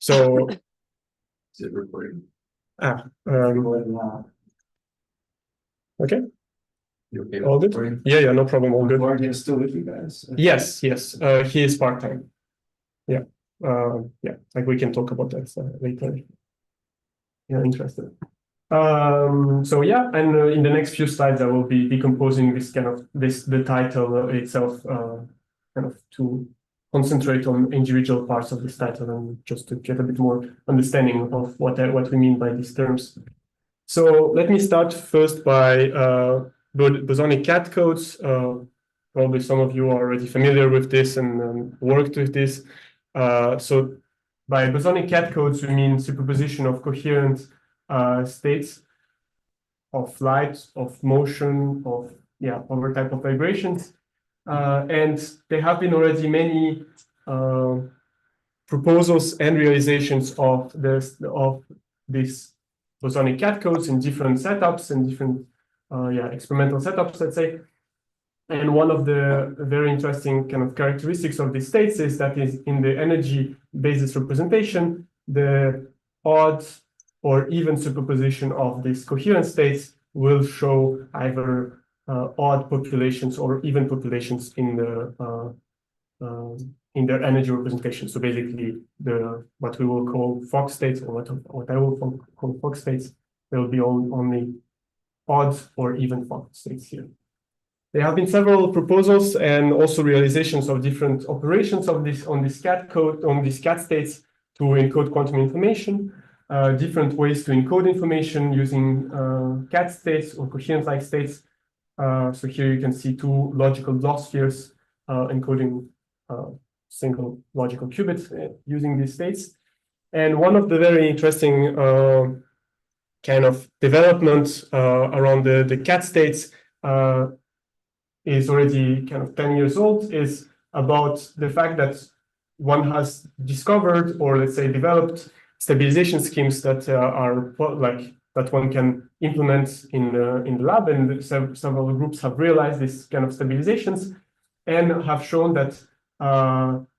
So, Is it recording? Okay. You okay? All good? Recording? Yeah, no problem. All good. Warren is still with you guys? Yes. He is part-time. Yeah. Like we can talk about that later. You're interested. So yeah, and in the next few slides, I will be decomposing the title itself, kind of to concentrate on individual parts of this title and just to get a bit more understanding of what we mean by these terms. So let me start first by bosonic cat codes. Probably some of you are already familiar with this and worked with this. So by bosonic cat codes, we mean superposition of coherent states of light, of motion, of other type of vibrations. And there have been already many proposals and realizations of these bosonic cat codes in different setups and different experimental setups, let's say. And one of the very interesting kind of characteristics of these states is that is in the energy basis representation, the odd or even superposition of these coherent states will show either odd populations or even populations in their energy representation. So basically, what we will call Fock states, or what I will call Fock states, there will be only odd or even Fock states here. There have been several proposals and also realizations of different operations on this cat states to encode quantum information, different ways to encode information using cat states or coherent-like states. So here you can see two logical block spheres encoding single logical qubits using these states. And one of the very interesting kind of developments around the cat states is already kind of 10 years old, is about the fact that one has discovered, or let's say developed, stabilization schemes that are like that one can implement in the lab, and several groups have realized this kind of stabilizations and have shown that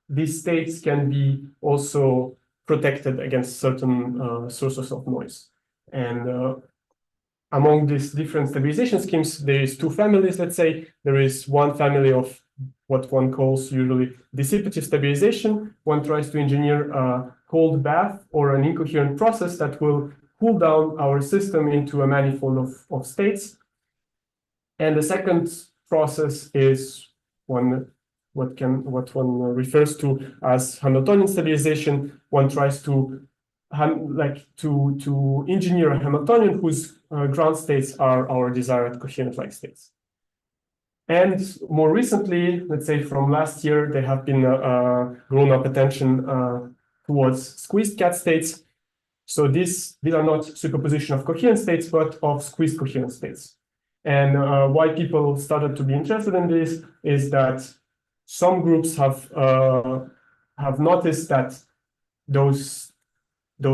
these states can be also protected against certain sources of noise. And among these different stabilization schemes, there is two families, let's say. There is one family of what one calls usually dissipative stabilization. One tries to engineer a cold bath or an incoherent process that will cool down our system into a manifold of states. And the second process is what one refers to as Hamiltonian stabilization. One tries to engineer a Hamiltonian whose ground states are our desired coherent-like states. And more recently, let's say from last year, there have been grown-up attention towards squeezed cat states. So these are not superposition of coherent states, but of squeezed coherent states. And why people started to be interested in this is that some groups have noticed that those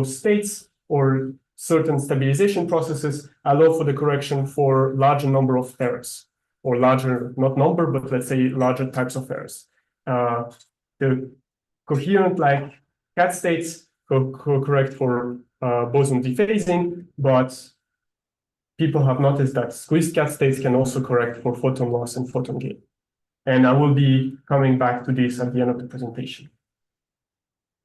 states or certain stabilization processes allow for the correction for larger number of errors, or larger, not number, but let's say larger types of errors. The coherent-like cat states correct for boson dephasing, but people have noticed that squeezed cat states can also correct for photon loss and photon gain. And I will be coming back to this at the end of the presentation.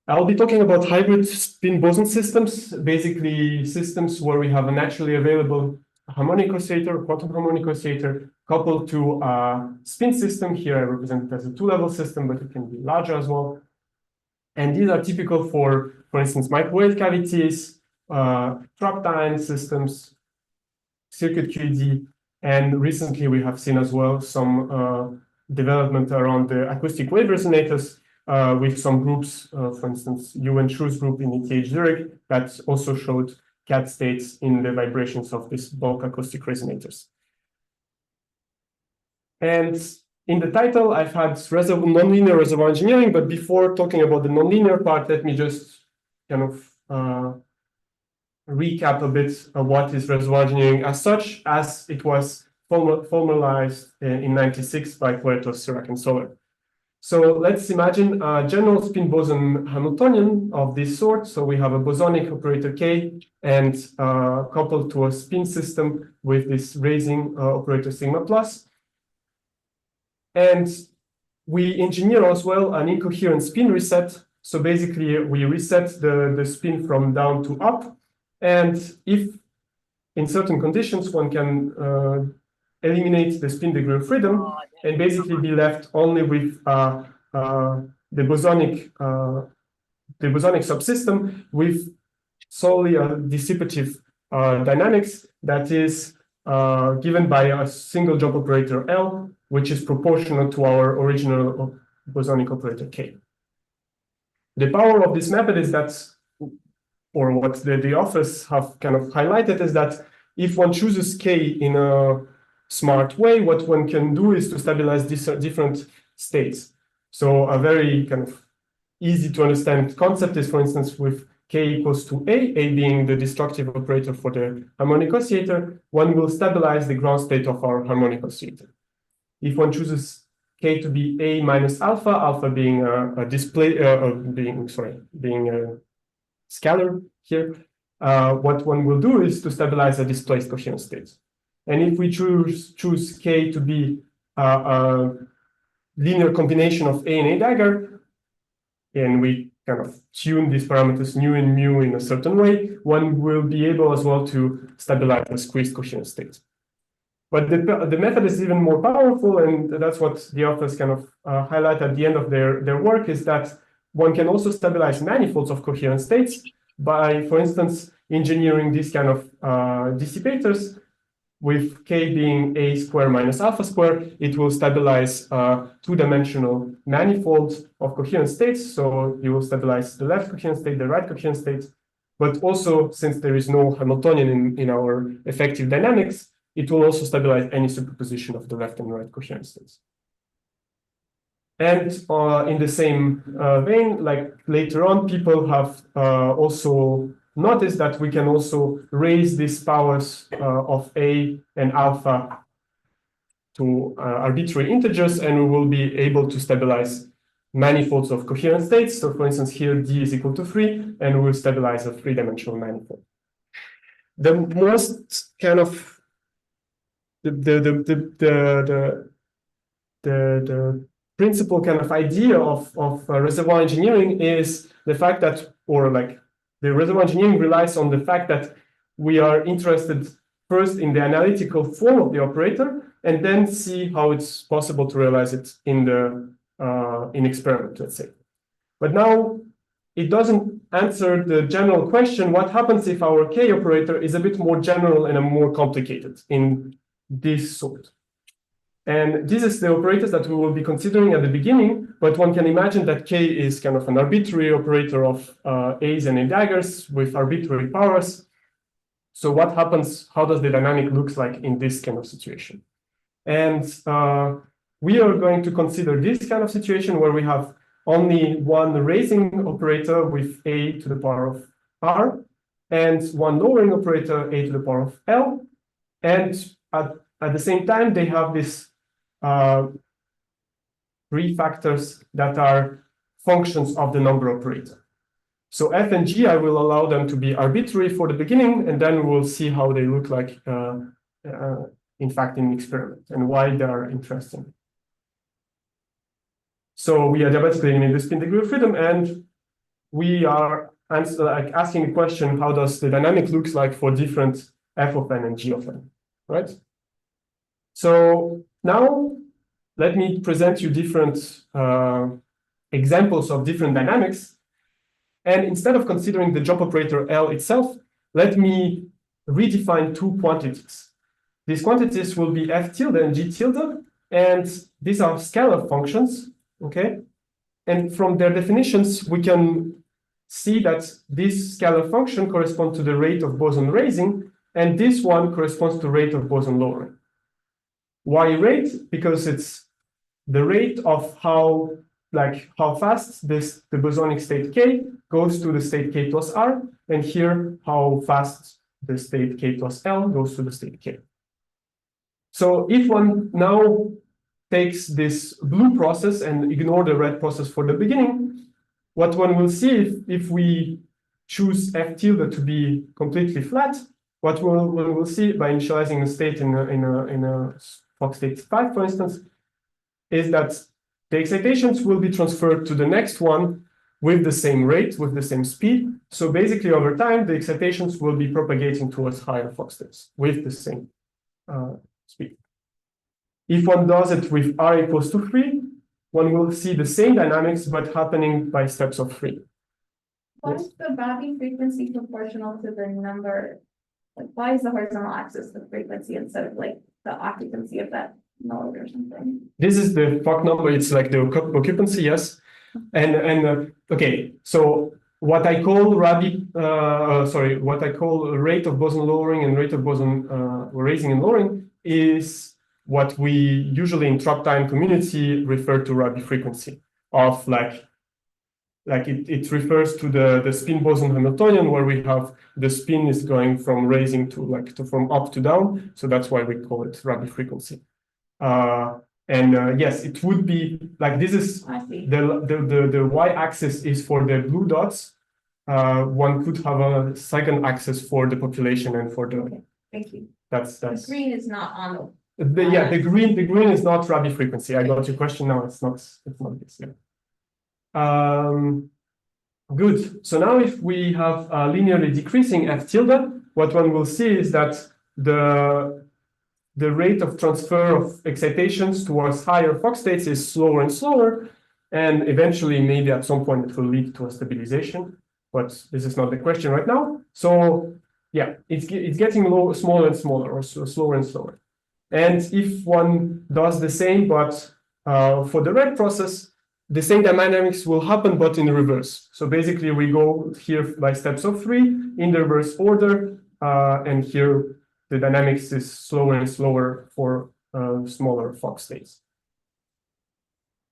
I'll be talking about hybrid spin boson systems, basically systems where we have a naturally available harmonic oscillator, quantum harmonic oscillator, coupled to a spin system. Here I represent it as a two-level system, but it can be larger as well. And these are typical for instance, microwave cavities, trapped ion systems, circuit QED, and recently we have seen as well some development around the acoustic wave resonators with some groups, for instance, Yu and Shu's group in ETH Zurich, that also showed cat states in the vibrations of these bulk acoustic resonators. And in the title, I've had nonlinear reservoir engineering, but before talking about the nonlinear part, let me just kind of recap a bit of what is reservoir engineering as such, as it was formalized in '96 by Puerto, Sirac, and Soler. So let's imagine a general spin boson Hamiltonian of this sort. So we have a bosonic operator K and coupled to a spin system with this raising operator sigma plus. And we engineer as well an incoherent spin reset. So basically we reset the spin from down to up. And if in certain conditions one can eliminate the spin degree of freedom and basically be left only with the bosonic subsystem with solely a dissipative dynamics that is given by a single job operator L, which is proportional to our original bosonic operator K. The power of this method is that, or what the authors have kind of highlighted, is that if one chooses K in a smart way, what one can do is to stabilize these different states. So a very kind of easy to understand concept is, for instance, with K equals to A being the destructive operator for the harmonic oscillator, one will stabilize the ground state of our harmonic oscillator. If one chooses K to be A minus alpha, alpha being a display, being a scalar here, what one will do is to stabilize a displaced coherent state. And if we choose K to be a linear combination of A and A dagger, and we kind of tune these parameters nu and mu in a certain way, one will be able as well to stabilize a squeezed coherent state. But the method is even more powerful, and that's what the authors kind of highlight at the end of their work, is that one can also stabilize manifolds of coherent states by, for instance, engineering these kind of dissipators. With K being A square minus alpha square, it will stabilize two-dimensional manifolds of coherent states. So you will stabilize the left coherent state, the right coherent state. But also, since there is no Hamiltonian in our effective dynamics, it will also stabilize any superposition of the left and right coherent states. And in the same vein, like later on, people have also notice that we can also raise these powers of A and alpha to arbitrary integers, and we will be able to stabilize manifolds of coherent states. So for instance, here D is equal to 3, and we will stabilize a three-dimensional manifold. The most kind of the principal kind of idea of reservoir engineering is the fact that, or like, the reservoir engineering relies on the fact that we are interested first in the analytical form of the operator, and then see how it's possible to realize it in the experiment, let's say. But now it doesn't answer the general question: what happens if our K operator is a bit more general and more complicated in this sort? And this is the operators that we will be considering at the beginning, but one can imagine that K is kind of an arbitrary operator of A's and A daggers with arbitrary powers. So what happens, how does the dynamic looks like in this kind of situation? And we are going to consider this kind of situation where we have only one raising operator with A to the power of R, and one lowering operator, A to the power of L. And at the same time, they have this three factors that are functions of the number operator. So F and G, I will allow them to be arbitrary for the beginning, and then we will see how they look like, in fact, in the experiment, and why they are interesting. So we are diabatically in the spin degree of freedom, and we are asking the question: how does the dynamic looks like for different F of n and G of n, right? So now let me present you different examples of different dynamics. And instead of considering the job operator L itself, let me redefine two quantities. These quantities will be F tilde and G tilde, and these are scalar functions, okay? And from their definitions, we can see that this scalar function corresponds to the rate of boson raising, and this one corresponds to rate of boson lowering. Why rate? Because it's the rate of how fast the bosonic state K goes to the state K plus R, and here how fast the state K plus L goes to the state K. So if one now takes this blue process and ignore the red process for the beginning, what one will see if we choose f tilde to be completely flat, what we'll see by initializing a state in a Fock state 5, for instance, is that the excitations will be transferred to the next one with the same rate, with the same speed. So basically, over time, the excitations will be propagating towards higher Fock states with the same speed. If one does it with r equals to 3, one will see the same dynamics, but happening by steps of 3. Why Yes. is the Rabi frequency proportional to the number? Like, why is the horizontal axis the frequency instead of like the occupancy of that node or something? This is the Fock number. It's like the occupancy, yes. And okay, so what I call what I call rate of boson lowering and rate of boson raising and lowering is what we usually in trap time community refer to Rabi frequency of like it refers to the spin boson Hamiltonian, where we have the spin is going from raising to from up to down. So that's why we call it Rabi frequency. Yes, it would be like this is the y-axis is for the blue dots. One could have a second axis for the population and for the. Okay, thank you. That's The green is not on the green is not Rabi frequency. I got your question. No, it's not this. Yeah. Good. So now if we have linearly decreasing f tilde, what one will see is that the rate of transfer of excitations towards higher Fock states is slower and slower, and eventually maybe at some point it will lead to a stabilization, but this is not the question right now. So yeah, it's getting smaller and smaller, or slower and slower. And if one does the same, but for the red process, the same dynamics will happen, but in reverse. So basically we go here by steps of 3 in the reverse order, and here the dynamics is slower and slower for smaller Fock states.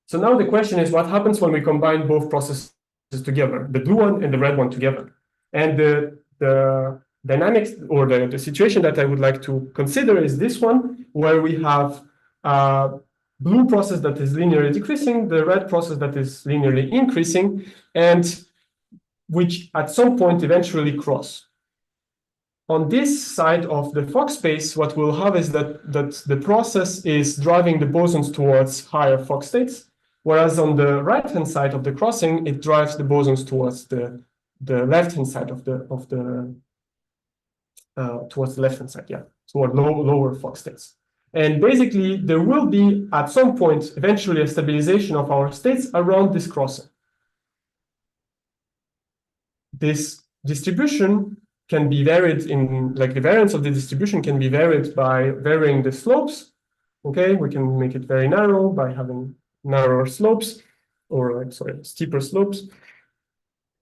So now the question is, what happens when we combine both processes together, the blue one and the red one together? And the dynamics or the situation that I would like to consider is this one, where we have blue process that is linearly decreasing, the red process that is linearly increasing, and which at some point eventually cross. On this side of the Fock space, what we'll have is that the process is driving the bosons towards higher Fock states, whereas on the right-hand side of the crossing, it drives the bosons towards the left-hand side towards the left-hand side, yeah, toward lower Fock states. And basically, there will be at some point eventually a stabilization of our states around this crossing. This distribution can be varied in, like the variance of the distribution can be varied by varying the slopes. Okay, we can make it very narrow by having narrower slopes, or like, sorry, steeper slopes.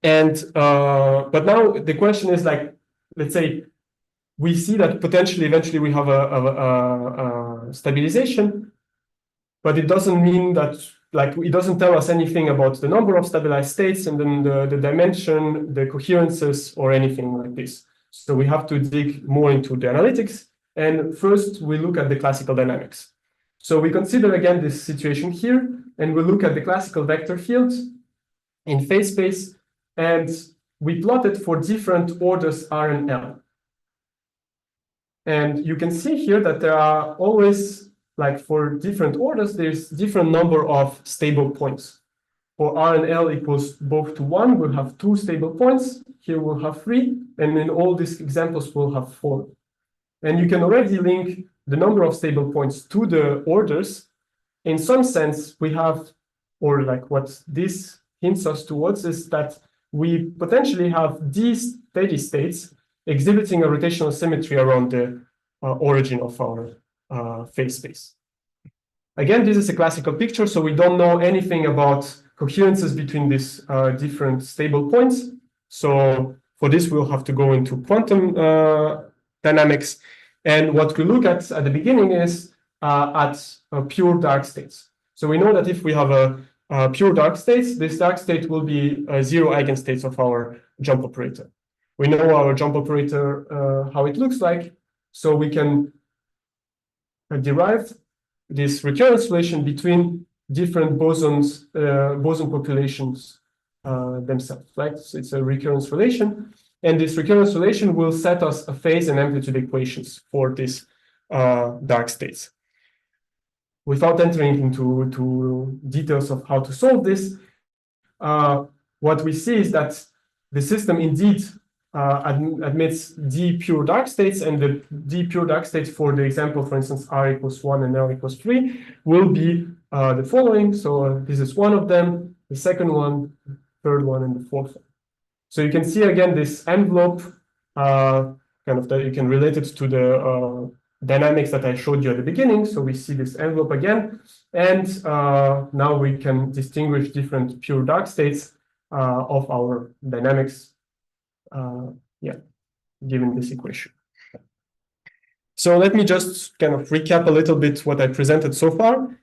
And but now the question is, like, let's say we see that potentially eventually we have a stabilization, but it doesn't mean that, like, it doesn't tell us anything about the number of stabilized states and then the dimension, the coherences, or anything like this. So we have to dig more into the analytics. And first, we look at the classical dynamics. So we consider again this situation here, and we look at the classical vector field in phase space, and we plot it for different orders R and L. And you can see here that there are always, like, for different orders, there's different number of stable points. For R and L equals both to 1, we'll have 2 stable points. Here we'll have 3, and in all these examples, we'll have 4. And you can already link the number of stable points to the orders. In some sense, we have, or like what this hints us towards is that we potentially have these steady states exhibiting a rotational symmetry around the origin of our phase space. Again, this is a classical picture, so we don't know anything about coherences between these different stable points. So for this, we'll have to go into quantum dynamics. And what we look at the beginning is at pure dark states. So we know that if we have a pure dark states, this dark state will be 0 eigenstates of our jump operator. We know our jump operator, how it looks like, so we can derive this recurrence relation between different bosons, boson populations themselves, right? So it's a recurrence relation, and this recurrence relation will set us a phase and amplitude equations for these dark states. Without entering into details of how to solve this, what we see is that the system indeed admits D pure dark states, and the D pure dark states for the example, for instance, R equals 1 and L equals 3 will be the following. So this is one of them, the second one, third one, and the fourth one. So you can see again this envelope, kind of that you can relate it to the dynamics that I showed you at the beginning. So we see this envelope again, and now we can distinguish different pure dark states of our dynamics, given this equation. So let me just kind of recap a little bit what I presented so far.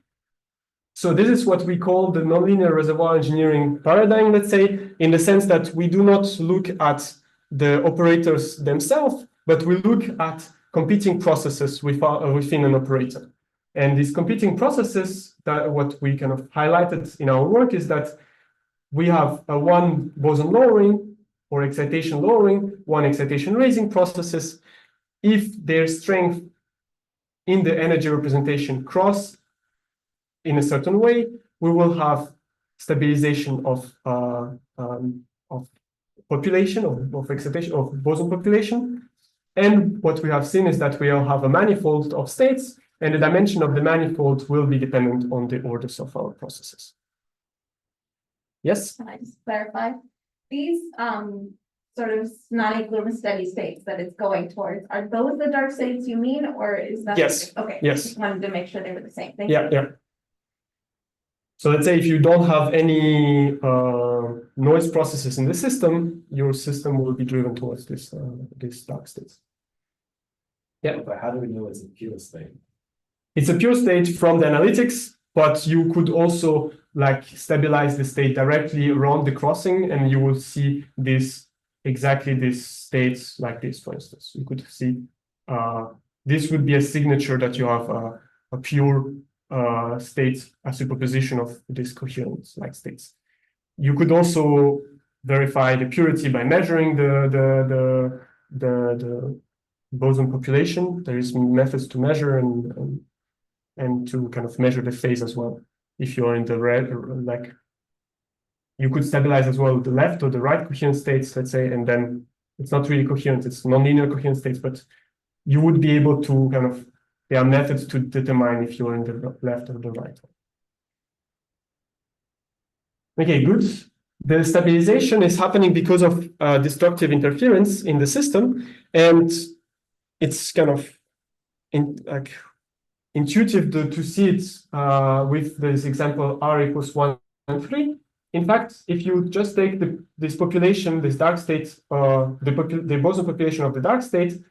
So this is what we call the nonlinear reservoir engineering paradigm, let's say, in the sense that we do not look at the operators themselves, but we look at competing processes within an operator. And these competing processes, that what we kind of highlighted in our work is that we have a one boson lowering or excitation lowering, one excitation raising processes. If their strength in the energy representation cross in a certain way, we will have stabilization of population, of excitation, of boson population. And what we have seen is that we will have a manifold of states, and the dimension of the manifold will be dependent on the orders of our processes. Yes? Can I just clarify? These sort of non-equilibrium steady states that it's going towards, are those the dark states you mean, or is that? Yes. Okay. Yes. Just wanted to make sure they were the same. Thank Yeah, yeah. So let's say if you don't have any noise processes in the system, your system will be driven towards this dark states. Yeah. But how do we know it's a pure state? It's a pure state from the analytics, but you could also like stabilize the state directly around the crossing, and you will see this exactly these states like this, for instance. You could see this would be a signature that you have a pure state, a superposition of these coherent like states. You could also verify the purity by measuring the boson population. There is methods to measure and to kind of measure the phase as well. If you're in the red, like you could stabilize as well the left or the right coherent states, let's say, and then it's not really coherent, it's nonlinear coherent states, but you would be able to kind of, there are methods to determine if you're in the left or the right. Okay, good. The stabilization is happening because of destructive interference in the system, and it's kind of intuitive to see it with this example R equals 1 and 3. In fact, if you just take this population, this dark state, the boson population of the dark state,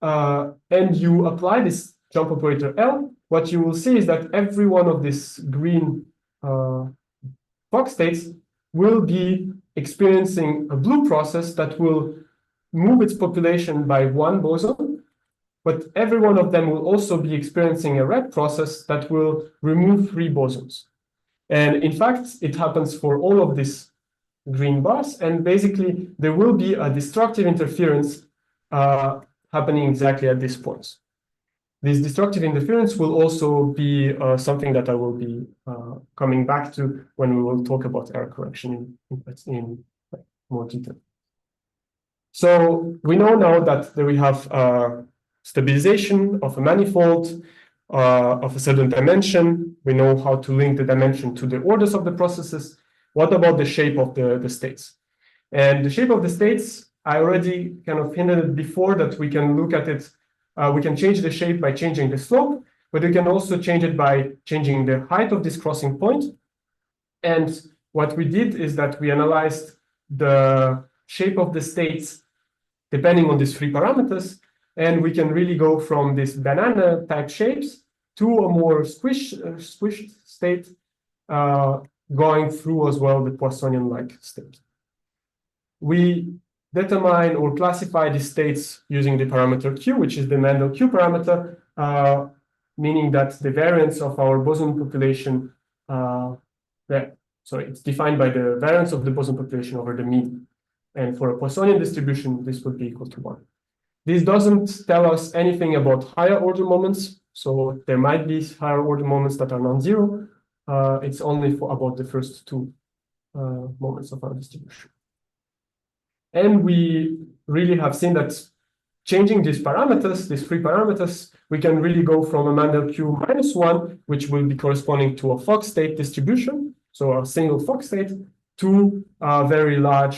and you apply this jump operator L, what you will see is that every one of these green Fock states will be experiencing a blue process that will move its population by one boson, but every one of them will also be experiencing a red process that will remove 3 bosons. And in fact, it happens for all of these green bars, and basically there will be a destructive interference happening exactly at these points. This destructive interference will also be something that I will be coming back to when we will talk about error correction in more detail. So we know now that we have stabilization of a manifold of a certain dimension. We know how to link the dimension to the orders of the processes. What about the shape of the states? And the shape of the states, I already kind of hinted at before that we can look at it. We can change the shape by changing the slope, but we can also change it by changing the height of this crossing point. And what we did is that we analyzed the shape of the states depending on these 3 parameters. And we can really go from these banana type shapes to a more squished state, going through as well the Poissonian-like state. We determine or classify these states using the parameter Q, which is the Mendel Q parameter, meaning that the variance of our boson population, it's defined by the variance of the boson population over the mean. And for a Poissonian distribution, this would be equal to 1. This doesn't tell us anything about higher order moments. So there might be higher order moments that are non-zero. It's only about the first two moments of our distribution. And we really have seen that changing these parameters, these three parameters, we can really go from a Mendel Q -1, which will be corresponding to a Fock state distribution, so a single Fock state, to very large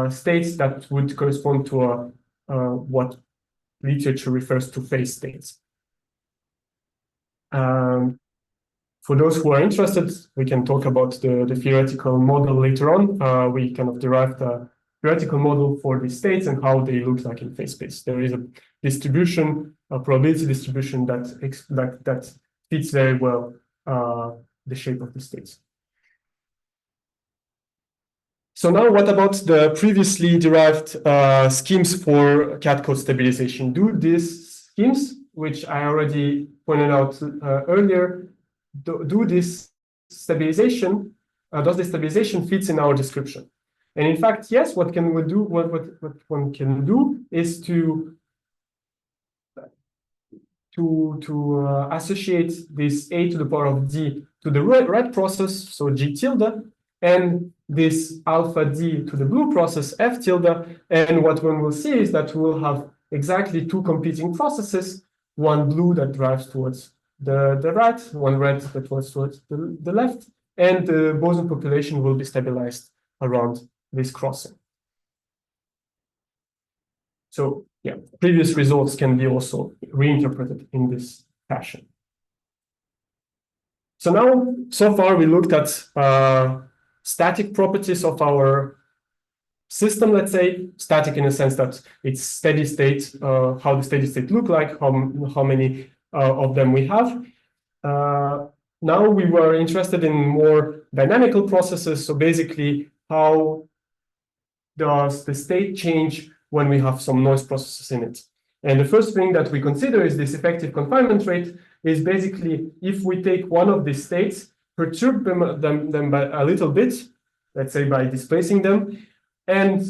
states that would correspond to what literature refers to phase states. For those who are interested, we can talk about the theoretical model later on. We kind of derived a theoretical model for these states and how they look like in phase space. There is a distribution, a probability distribution that fits very well the shape of the states. So now what about the previously derived schemes for cat code stabilization? Do these schemes, which I already pointed out earlier, do this stabilization, does the stabilization fits in our description? And in fact, yes, what can we do? What one can do is to associate this a to the power of d to the red process, so g tilde, and this alpha d to the blue process, f tilde. And what one will see is that we'll have exactly two competing processes, one blue that drives towards the right, one red that drives towards the left, and the boson population will be stabilized around this crossing. So yeah, previous results can be also reinterpreted in this fashion. So now, so far we looked at static properties of our system, let's say, static in the sense that it's steady state, how the steady state look like, how many of them we have. Now we were interested in more dynamical processes, so basically how does the state change when we have some noise processes in it. And the first thing that we consider is this effective confinement rate, is basically if we take one of these states, perturb them by a little bit, let's say by displacing them, and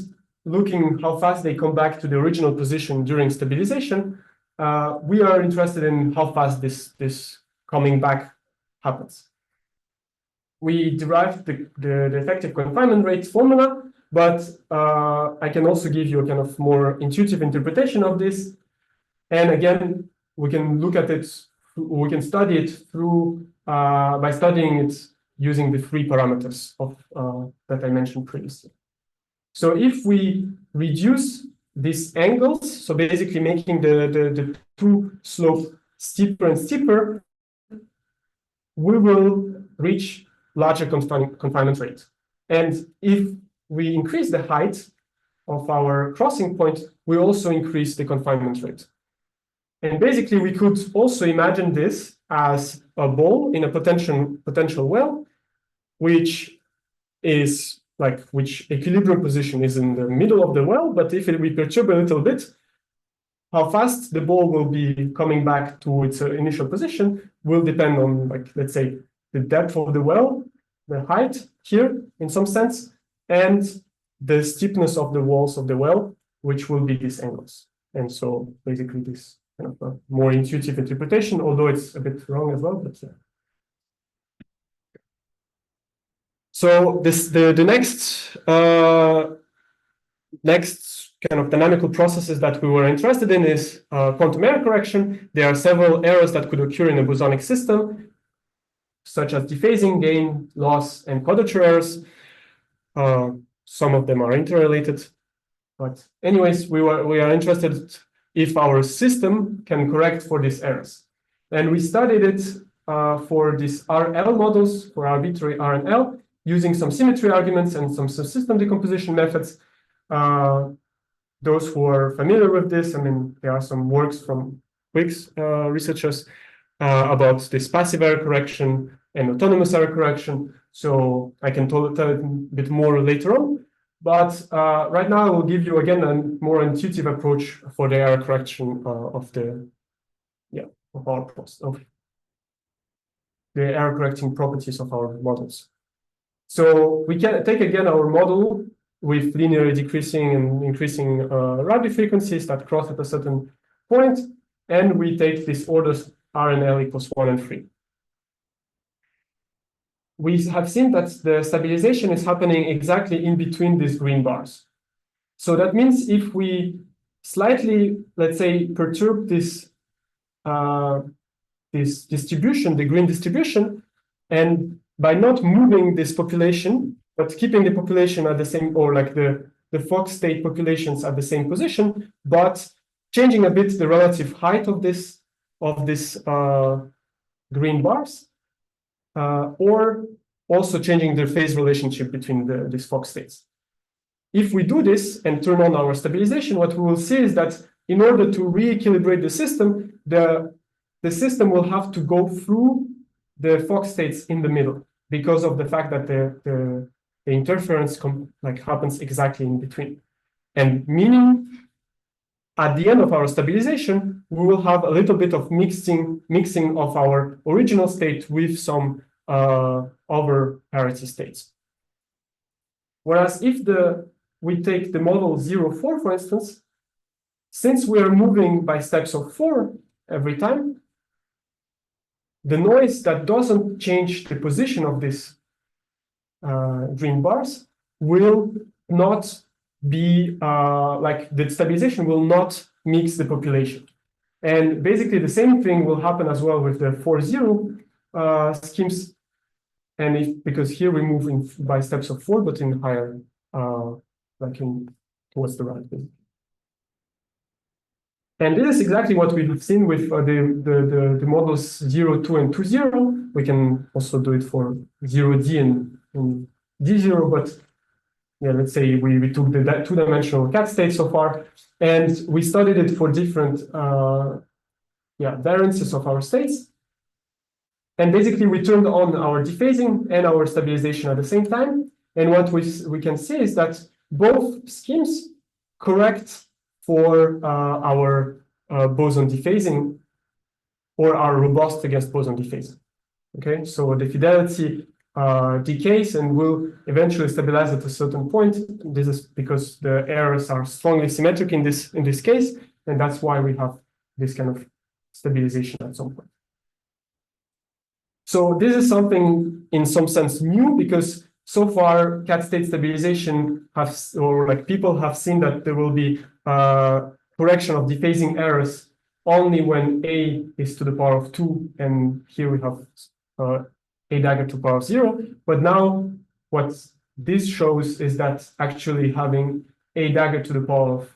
looking how fast they come back to the original position during stabilization, we are interested in how fast this coming back happens. We derived the effective confinement rate formula, but I can also give you a kind of more intuitive interpretation of this. And again, we can look at it, we can study it through by studying it using the three parameters of that I mentioned previously. So if we reduce these angles, so basically making the two slope steeper and steeper, we will reach larger confinement rate. And if we increase the height of our crossing point, we also increase the confinement rate. And basically, we could also imagine this as a ball in a potential well, which equilibrium position is in the middle of the well, but if we perturb a little bit, how fast the ball will be coming back to its initial position will depend on, let's say, the depth of the well, the height here in some sense, and the steepness of the walls of the well, which will be these angles. And so basically this kind of a more intuitive interpretation, although it's a bit wrong as well, but yeah. So the next kind of dynamical processes that we were interested in is quantum error correction. There are several errors that could occur in a bosonic system, such as dephasing, gain, loss, and quadrature errors. Some of them are interrelated, but anyways, we are interested if our system can correct for these errors. And we studied it for these RL models, for arbitrary R and L, using some symmetry arguments and some system decomposition methods. Those who are familiar with this, I mean, there are some works from Wicks researchers about this passive error correction and autonomous error correction. So I can tell it a bit more later on. But right now I will give you again a more intuitive approach for the error correction of of the error correcting properties of our models. So we can take again our model with linearly decreasing and increasing Rabi frequencies that cross at a certain point, and we take these orders R and L equals 1 and 3. We have seen that the stabilization is happening exactly in between these green bars. So that means if we slightly, let's say, perturb this this distribution, the green distribution, and by not moving this population, but keeping the population at the same, or like the Fock state populations at the same position, but changing a bit the relative height of this green bars, or also changing the phase relationship between these Fock states. If we do this and turn on our stabilization, what we will see is that in order to re-equilibrate the system, the system will have to go through the Fock states in the middle because of the fact that the interference happens exactly in between. And meaning at the end of our stabilization, we will have a little bit of mixing of our original state with some over parity states. Whereas if we take the model 0, 4, for instance, since we are moving by steps of 4 every time, the noise that doesn't change the position of these green bars will not be like the stabilization will not mix the population. And basically the same thing will happen as well with the 4-0 schemes. And because here we move in by steps of 4, but in higher, towards the right. And this is exactly what we have seen with the models 0, 2, and 2, 0. We can also do it for 0D and D0, but yeah, let's say we took the two-dimensional cat state so far, and we studied it for different variances of our states. And basically, we turned on our dephasing and our stabilization at the same time. And what we can see is that both schemes correct for our boson dephasing or are robust against boson dephasing. Okay, so the fidelity decays and will eventually stabilize at a certain point. This is because the errors are strongly symmetric in this case, and that's why we have this kind of stabilization at some point. So this is something in some sense new, because so far cat state stabilization people have seen that there will be correction of dephasing errors only when a is to the power of 2, and here we have a dagger to the power of 0. But now what this shows is that actually having a dagger to the power of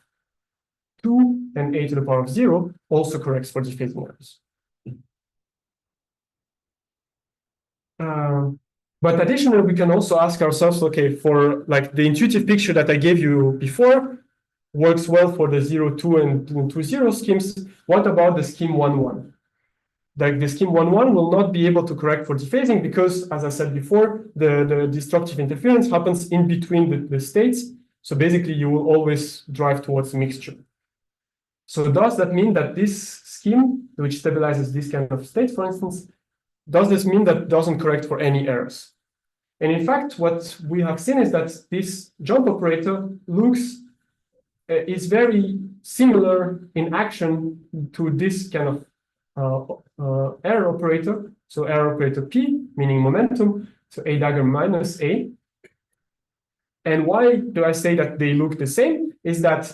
2 and a to the power of 0 also corrects for dephasing errors. But additionally, we can also ask ourselves, okay, for like the intuitive picture that I gave you before works well for the 0, 2, and 2, 0 schemes. What about the scheme 1, 1? Like the scheme 1, 1 will not be able to correct for dephasing because, as I said before, the destructive interference happens in between the states. So basically, you will always drive towards a mixture. So does that mean that this scheme, which stabilizes this kind of state, for instance, does this mean that it doesn't correct for any errors? And in fact, what we have seen is that this jump operator is very similar in action to this kind of error operator. So error operator P, meaning momentum, so a dagger minus A. And why do I say that they look the same? Is that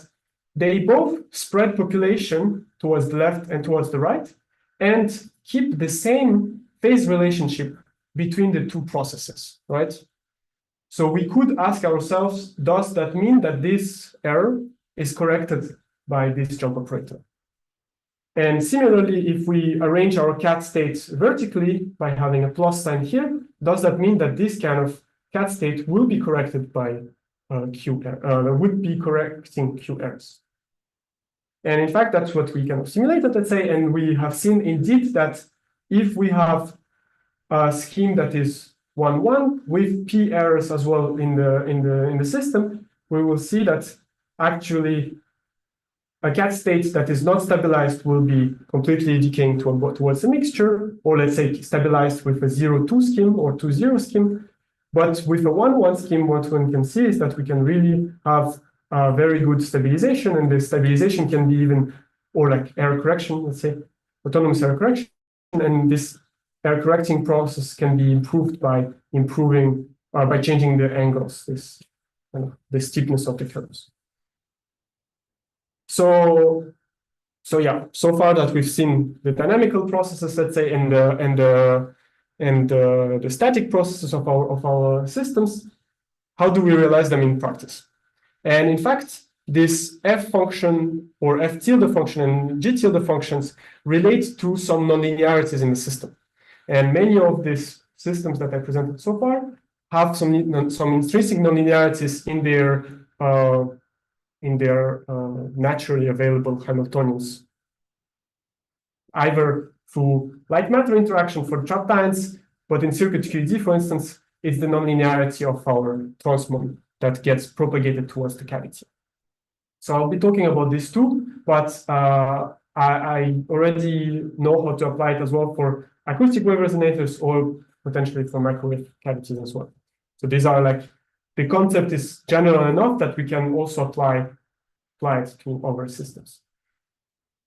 they both spread population towards the left and towards the right, and keep the same phase relationship between the two processes, right? So we could ask ourselves, does that mean that this error is corrected by this jump operator? And similarly, if we arrange our cat states vertically by having a plus sign here, does that mean that this kind of cat state will be corrected by Q error, would be correcting Q errors? And in fact, that's what we kind of simulated, let's say, and we have seen indeed that if we have a scheme that is 1, 1 with P errors as well in the system, we will see that actually a cat state that is not stabilized will be completely decaying towards a mixture, or let's say stabilized with a 0-2 scheme or 2-0 scheme. But with a 1-1 scheme, what one can see is that we can really have very good stabilization, and the stabilization can be even, or like error correction, let's say, autonomous error correction, and this error correcting process can be improved by improving, by changing the angles, the steepness of the curves. So yeah, so far that we've seen the dynamical processes, let's say, and the static processes of our systems. How do we realize them in practice? And in fact, this f function or f tilde function and g tilde functions relate to some nonlinearities in the system. And many of these systems that I presented so far have some intrinsic nonlinearities in their naturally available Hamiltonians, either through light matter interaction for trapped ions, but in circuit QED, for instance, it's the nonlinearity of our transmon that gets propagated towards the cavity. So I'll be talking about these two, but I already know how to apply it as well for acoustic wave resonators or potentially for microwave cavities as well. So these are like, the concept is general enough that we can also apply it to our systems.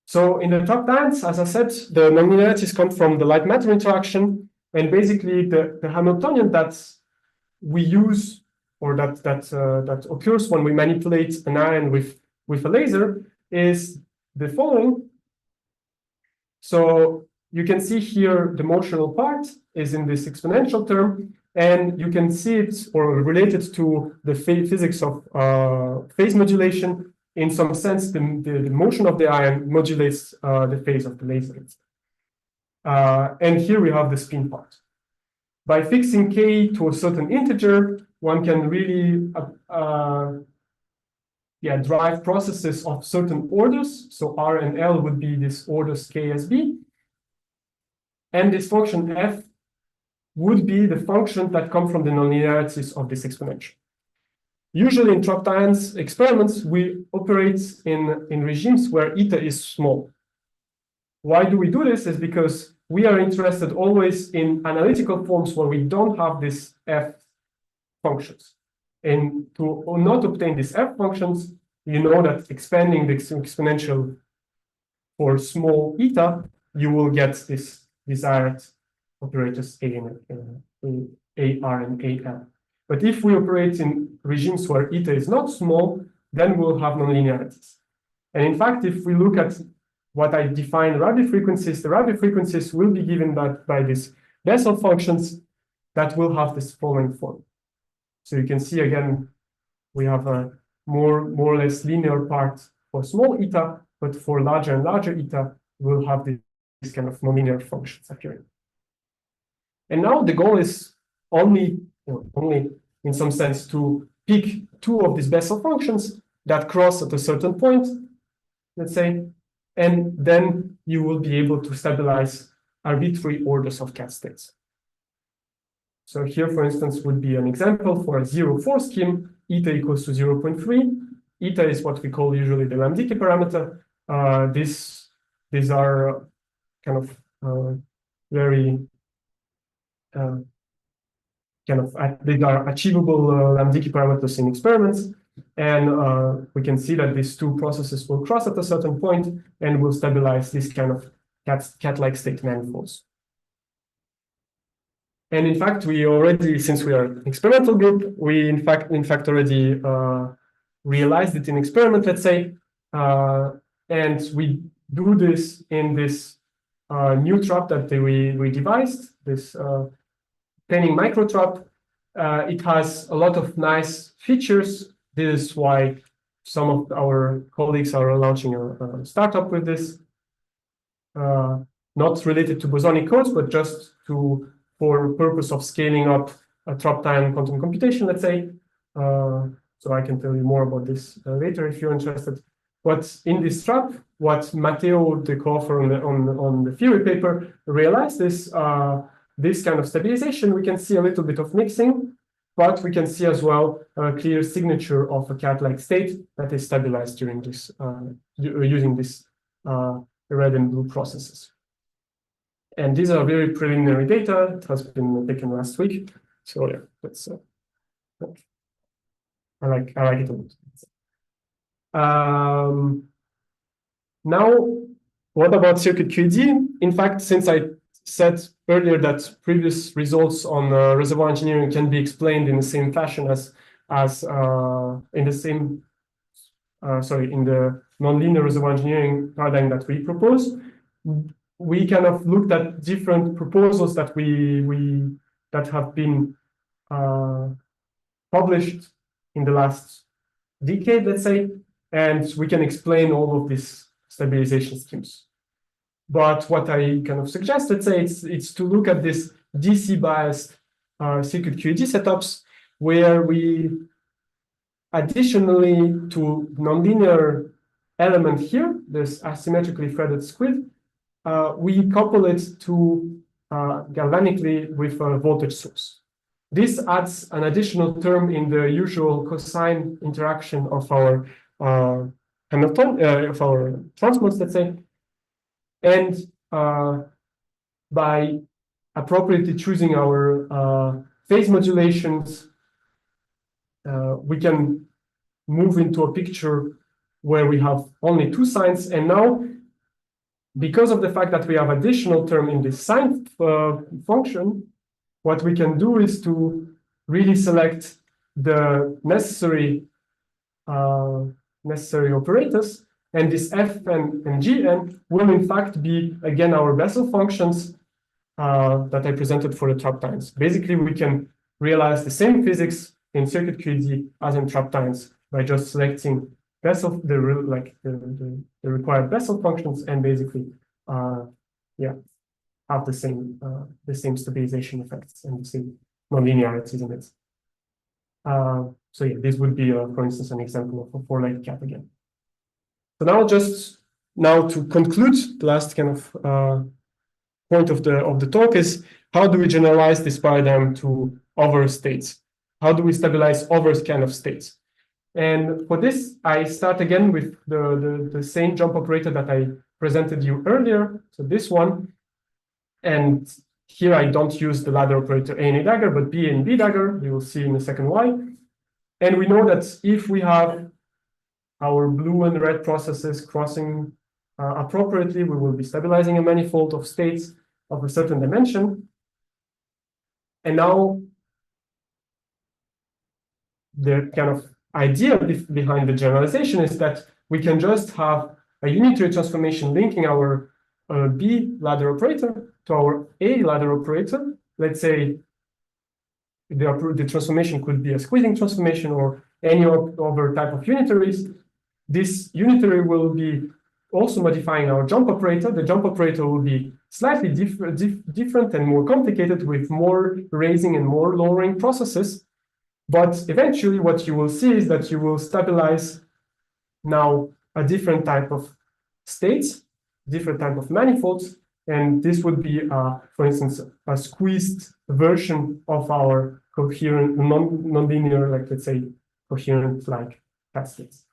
So in the trapped ions, as I said, the nonlinearities come from the light matter interaction, and basically the Hamiltonian that we use, or that occurs when we manipulate an ion with a laser, is the following. So you can see here the motional part is in this exponential term, and you can see it or relate it to the physics of phase modulation. In some sense, the motion of the ion modulates the phase of the laser. And here we have the spin part. By fixing k to a certain integer, one can really drive processes of certain orders. So R and L would be this orders k as b. And this function f would be the function that come from the nonlinearities of this exponential. Usually in trapped ions experiments, we operate in regimes where eta is small. Why do we do this? Is because we are interested always in analytical forms where we don't have these f functions. And to not obtain these f functions, you know that expanding the exponential for small eta, you will get this desired operators A, R, and AL. But if we operate in regimes where eta is not small, then we'll have nonlinearities. And in fact, if we look at what I define Rabi frequencies, the Rabi frequencies will be given by these Bessel functions that will have this following form. So you can see again, we have a more or less linear part for small eta, but for larger and larger eta, we'll have this kind of nonlinear functions appearing. And now the goal is only in some sense to pick two of these Bessel functions that cross at a certain point, let's say, and then you will be able to stabilize arbitrary orders of cat states. So here, for instance, would be an example for a 0-4 scheme, eta equals to 0.3. Eta is what we call usually the Lambdicke parameter. These are kind of very these are achievable Lambdicke parameters in experiments, and we can see that these two processes will cross at a certain point and will stabilize this kind of cat-like state manifolds. And in fact, we already, since we are an experimental group, we in fact already realized it in experiment, let's say, and we do this in this new trap that we devised, this planning micro trap. It has a lot of nice features. This is why some of our colleagues are launching a startup with this, not related to bosonic codes, but just for purpose of scaling up a trap time quantum computation, let's say. So I can tell you more about this later if you're interested. But in this trap, what Matteo, the co-author on the theory paper, realized is this kind of stabilization. We can see a little bit of mixing, but we can see as well a clear signature of a cat-like state that is stabilized during this using this red and blue processes. And these are very preliminary data. It has been taken last week. So yeah, that's I like it a lot. Now, what about circuit QED? In fact, since I said earlier that previous results on reservoir engineering can be explained in the same fashion as in the nonlinear reservoir engineering paradigm that we propose, we kind of looked at different proposals that that have been published in the last decade, let's say, and we can explain all of these stabilization schemes. But what I kind of suggest, let's say, it's to look at this DC biased circuit QED setups, where we additionally to nonlinear element here, this asymmetrically threaded squid, we couple it to galvanically with a voltage source. This adds an additional term in the usual cosine interaction of our of our transmodes, let's say, and by appropriately choosing our phase modulations, we can move into a picture where we have only two signs. And now, because of the fact that we have additional term in this sign function, what we can do is to really select the necessary operators, and this Fn and Gn will in fact be again our Bessel functions that I presented for the trapped ions. Basically, we can realize the same physics in circuit QED as in trapped ions by just selecting Bessel, the required Bessel functions, and basically, have the same stabilization effects and the same nonlinearities in it. So yeah, this would be, for instance, an example of a four-legged cat again. So now to conclude, the last kind of point of the talk is, how do we generalize this paradigm to other states? How do we stabilize other kind of states? And for this, I start again with the same jump operator that I presented you earlier. So this one, and here I don't use the ladder operator A and A dagger, but B and B dagger. You will see in a second why. And we know that if we have our blue and red processes crossing appropriately, we will be stabilizing a manifold of states of a certain dimension. And now the kind of idea behind the generalization is that we can just have a unitary transformation linking our B ladder operator to our A ladder operator. Let's say the transformation could be a squeezing transformation or any other type of unitaries. This unitary will be also modifying our jump operator. The jump operator will be slightly different and more complicated with more raising and more lowering processes. But eventually what you will see is that you will stabilize now a different type of states, different type of manifolds. And this would be, for instance, a squeezed version of our coherent, nonlinear, like let's say, coherent like cascades.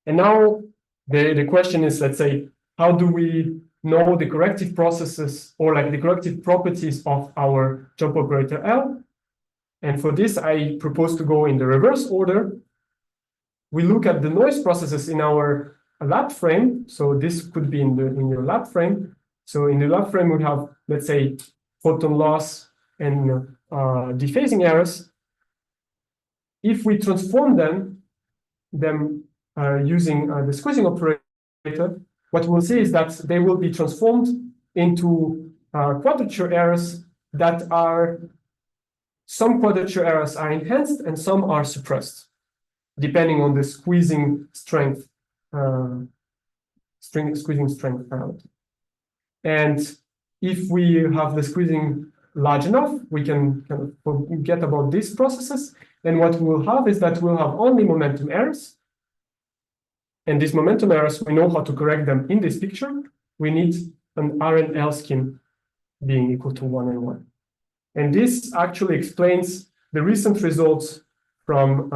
And now the question is, let's say, how do we know the corrective processes or like the corrective properties of our jump operator L? And for this, I propose to go in the reverse order. We look at the noise processes in our lab frame. So this could be in your lab frame. So in the lab frame, we have, let's say, photon loss and dephasing errors. If we transform them using the squeezing operator, what we'll see is that they will be transformed into quadrature errors that are, some quadrature errors are enhanced and some are suppressed, depending on the squeezing strength, squeezing strength parameter. And if we have the squeezing large enough, we can kind of forget about these processes. And what we'll have is that we'll have only momentum errors. And these momentum errors, we know how to correct them in this picture. We need an R and L scheme being equal to 1 and 1. And this actually explains the recent results from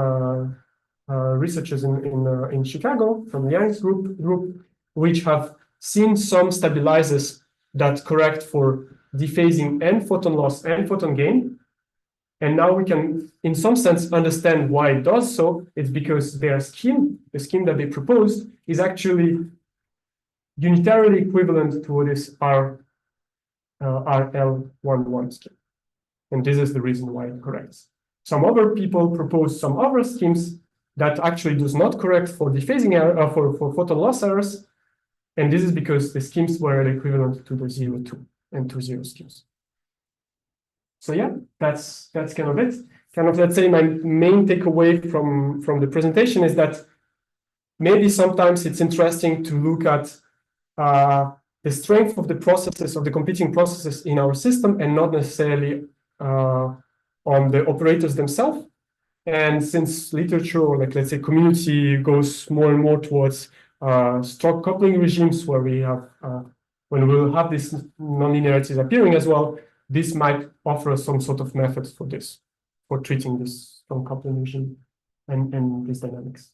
researchers in Chicago, from Liang's group, which have seen some stabilizers that correct for dephasing and photon loss and photon gain. And now we can, in some sense, understand why it does so. It's because their scheme, the scheme that they proposed, is actually unitarily equivalent to this RL11 scheme. And this is the reason why it corrects. Some other people propose some other schemes that actually does not correct for dephasing error, for photon loss errors. And this is because the schemes were equivalent to the 0-2 and 2-0 schemes. So yeah, that's kind of it. Kind of, let's say, my main takeaway from the presentation is that maybe sometimes it's interesting to look at the strength of the processes, of the competing processes in our system, and not necessarily on the operators themselves. And since literature, or like, let's say, community goes more and more towards stroke coupling regimes, where we have when we will have these nonlinearities appearing as well, this might offer some sort of methods for this, for treating this strong coupling regime and these dynamics.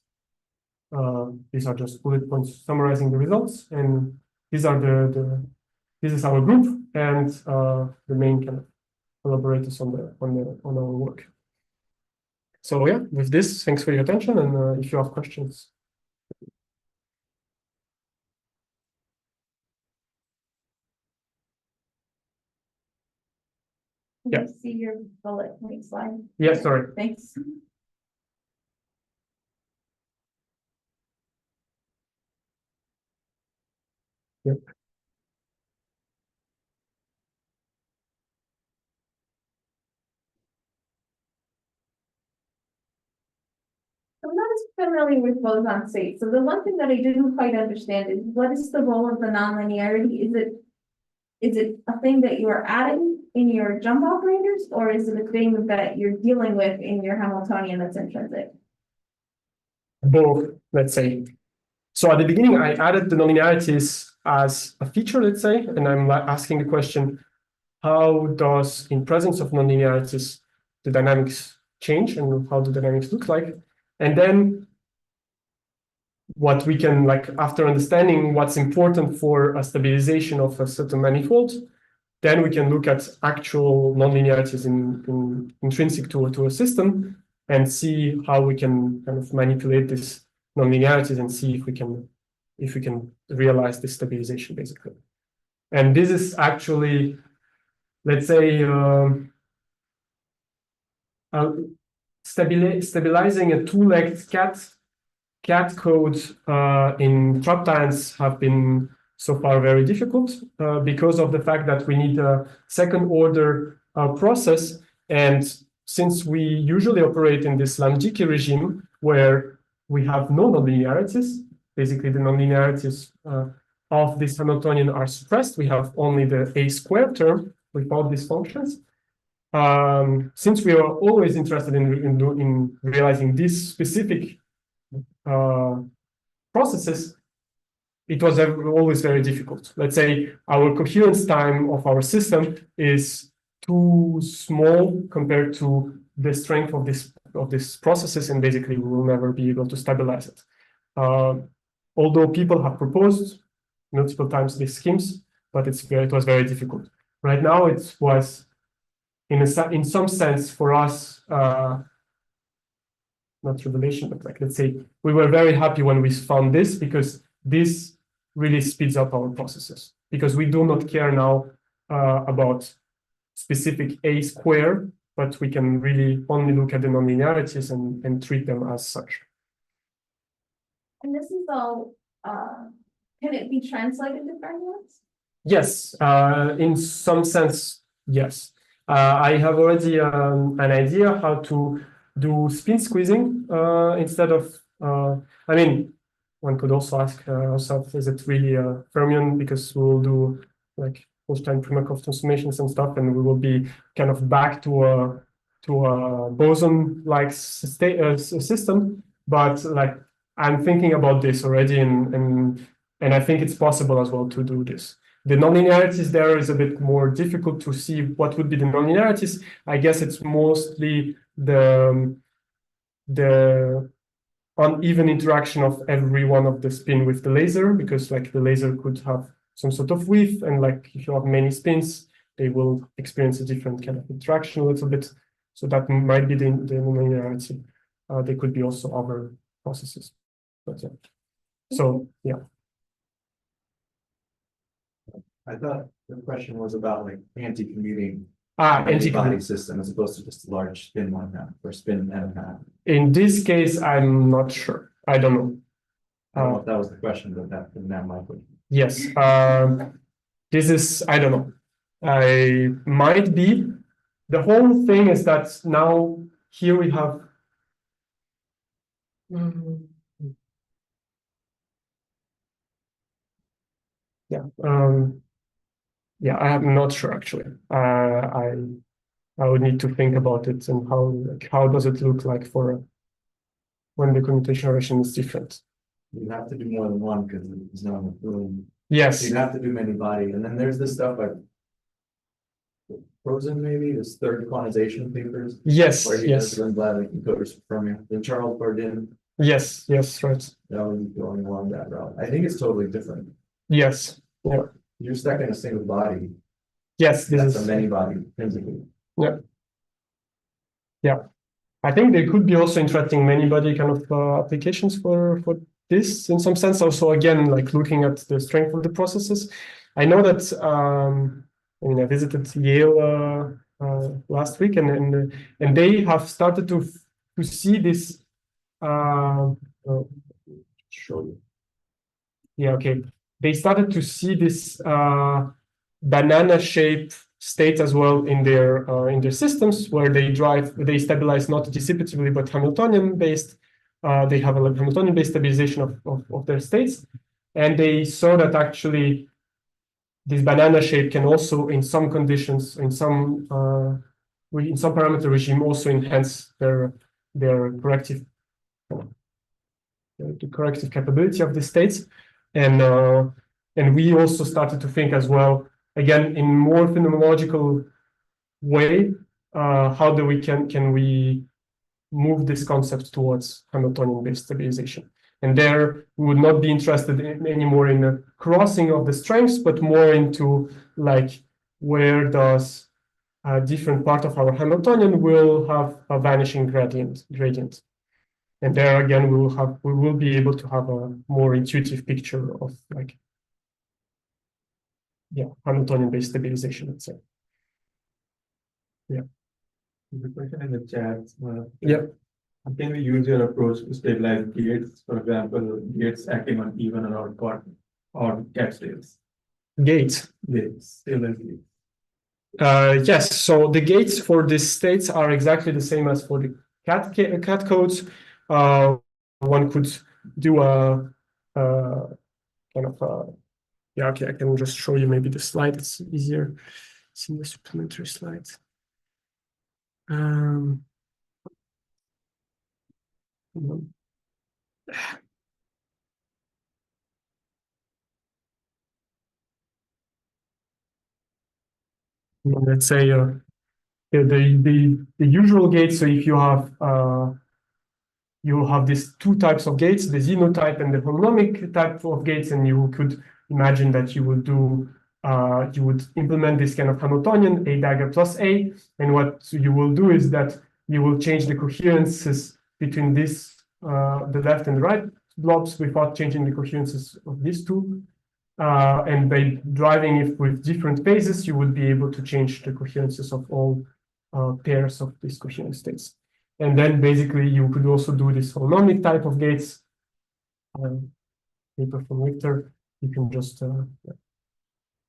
These are just bullet points summarizing the results, and these are this is our group and the main kind of collaborators on our work. So yeah, with this, thanks for your attention, and if you have questions. Can you see your bullet point slide? Yeah, sorry. Thanks. Yep. I'm not as familiar with boson states. So the one thing that I didn't quite understand is what is the role of the nonlinearity? Is it a thing that you are adding in your jump operators, or is it a thing that you're dealing with in your Hamiltonian that's intrinsic? Both, let's say. So at the beginning, I added the nonlinearities as a feature, let's say, and I'm asking the question, how does, in presence of nonlinearities, the dynamics change, and how the dynamics look like? And then what we can, like, after understanding what's important for a stabilization of a certain manifold, then we can look at actual nonlinearities in intrinsic to a system and see how we can kind of manipulate these nonlinearities and see if we can realize this stabilization, basically. And this is actually, let's say, stabilizing a two-legged cat code in traptines have been so far very difficult because of the fact that we need a second order process. And since we usually operate in this Lambdiki regime where we have no nonlinearities, basically the nonlinearities of this Hamiltonian are suppressed, we have only the a squared term without these functions. Since we are always interested in realizing these specific processes, it was always very difficult. Let's say our coherence time of our system is too small compared to the strength of this processes, and basically we will never be able to stabilize it. Although people have proposed multiple times these schemes, but it was very difficult. Right now, it was in some sense for us, not revelation, but like, let's say, we were very happy when we found this, because this really speeds up our processes, because we do not care now about specific a square, but we can really only look at the nonlinearities and treat them as such. And this is all, can it be translated to fermions? Yes, in some sense, yes. I have already an idea how to do spin squeezing instead of, I mean, one could also ask ourselves, is it really a fermion? Because we will do like Holstein-Primakov transformations and stuff, and we will be kind of back to a boson-like system. But like, I'm thinking about this already, and I think it's possible as well to do this. the nonlinearities there is a bit more difficult to see what would be the nonlinearities. I guess it's mostly the uneven interaction of every one of the spin with the laser, because like the laser could have some sort of width, and like if you have many spins, they will experience a different kind of interaction a little bit. So that might be the nonlinearity. There could be also other processes. But yeah. So yeah. I thought the question was about like anti-commuting Anti-commuting. body system as opposed to just a large spin one half or spin and a half. In this case, I'm not sure. I don't know. I don't know if that was the question, but that might be. Yes. This is, I don't know. I might be. The whole thing is that now here we have. Yeah. Yeah, I am not sure actually. I would need to think about it and how does it look like for when the commutation relation is different. You have to do more than one because there's no room. Yes. You have to do many body, and then there's this stuff like Frozen, maybe this third quantization papers. Yes. Where he Yes. does them by like encoders from you. Then Charles Bardin. Yes. Yes. Right. That would be going along that route. I think it's totally different. Yes. Yeah. You're stuck in a single body. Yes. This That's is a many body physically. Yeah. Yeah. I think there could be also interesting many-body kind of applications for this in some sense. Also, again, like looking at the strength of the processes. I know that I mean I visited Yale last week, and they have started to see this. Show you. Yeah. Okay. They started to see this banana shape state as well in their systems, where they stabilize not dissipatively but Hamiltonian based. They have a Hamiltonian based stabilization of their states, and they saw that actually this banana shape can also, in some conditions, in some parameter regime, also enhance their corrective the corrective capability of the states, and we also started to think as well, again, in more phenomenological way, how do we can we move this concept towards Hamiltonian-based stabilization? And there, we would not be interested anymore in the crossing of the strengths, but more into like where does a different part of our Hamiltonian will have a vanishing gradient. And there again, we will be able to have a more intuitive picture of like, yeah, Hamiltonian-based stabilization, let's say. Yeah. The question in the chat. Yeah. Can we use your approach to stabilize gates? For example, gates acting on even or odd cat tails. Gates. Gates, stabilize gates. Yes. So the gates for these states are exactly the same as for the cat codes. One could do a kind of yeah. Okay, I can just show you maybe the slide. It's easier. It's in the supplementary slide. Let's say the usual gates. So if you have these two types of gates, the xenotype and the holonomic type of gates, and you could imagine that you would do you would implement this kind of Hamiltonian A dagger plus A, and what you will do is that you will change the coherences between this the left and the right blobs without changing the coherences of these two. And by driving it with different phases, you would be able to change the coherences of all pairs of these coherent states. And then basically you could also do this holonomic type of gates. Paper from Richter. You can just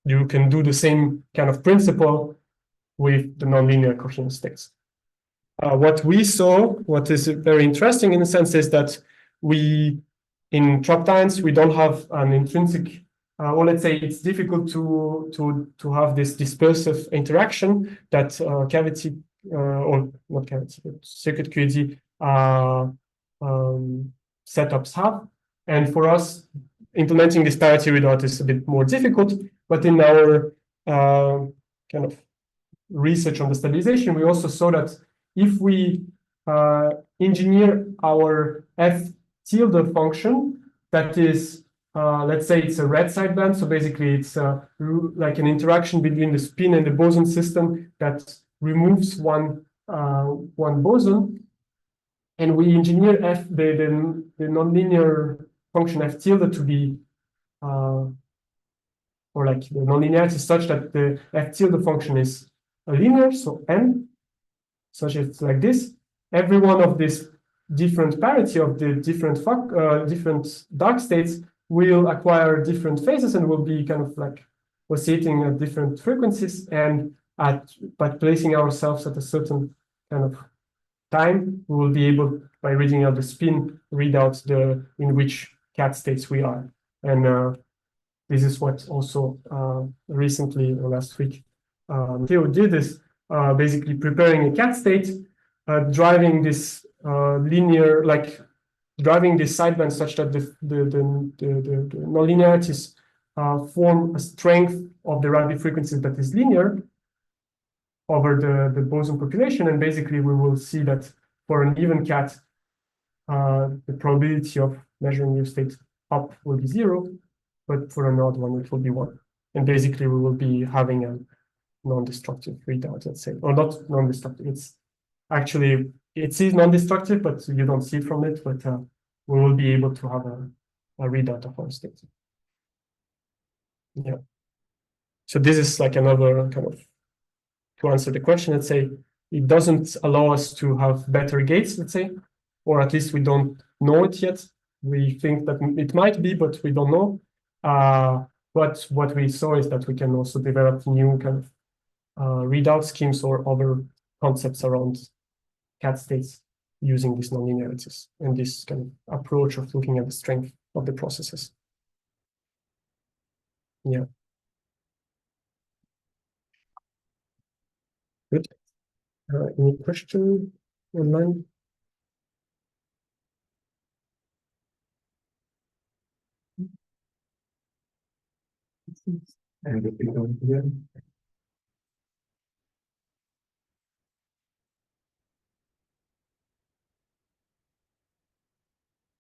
you can do the same kind of principle with the nonlinear coherent states. What we saw, what is very interesting in a sense, is that in Traptines, we don't have an intrinsic, or let's say it's difficult to have this dispersive interaction that cavity, or not cavity, but circuit QED setups have. And for us, implementing this parity redot is a bit more difficult, But in our kind of research on the stabilization, we also saw that if we engineer our f tilde function, that is, let's say it's a red sideband, so basically it's like an interaction between the spin and the boson system that removes one boson, and we engineer the nonlinear function f tilde to be or like the nonlinearity is such that the f tilde function is linear, so n, such as like this. Every one of these different parity of the different dark states will acquire different phases and will be kind of like oscillating at different frequencies. And by placing ourselves at a certain kind of time, we will be able, by reading out the spin, read out in which cat states we are. And this is what also recently or last week Theo did, is basically preparing a cat state, driving this linear, like driving this sideband such that the nonlinearities form a strength of the radio frequencies that is linear over the boson population. And basically we will see that for an even cat, the probability of measuring new state up will be 0, but for an odd one, it will be 1. And basically we will be having a non-destructive readout, let's say, or not non-destructive. It's actually, it is non-destructive, but you don't see it from it, but we will be able to have a readout of our state. Yeah. So this is like another kind of, to answer the question, let's say, it doesn't allow us to have better gates, let's say, or at least we don't know it yet. We think that it might be, but we don't know. But what we saw is that we can also develop new kind of readout schemes or other concepts around cat states using these nonlinearities and this kind of approach of looking at the strength of the processes. Yeah. Good. Any question online? And if you don't hear.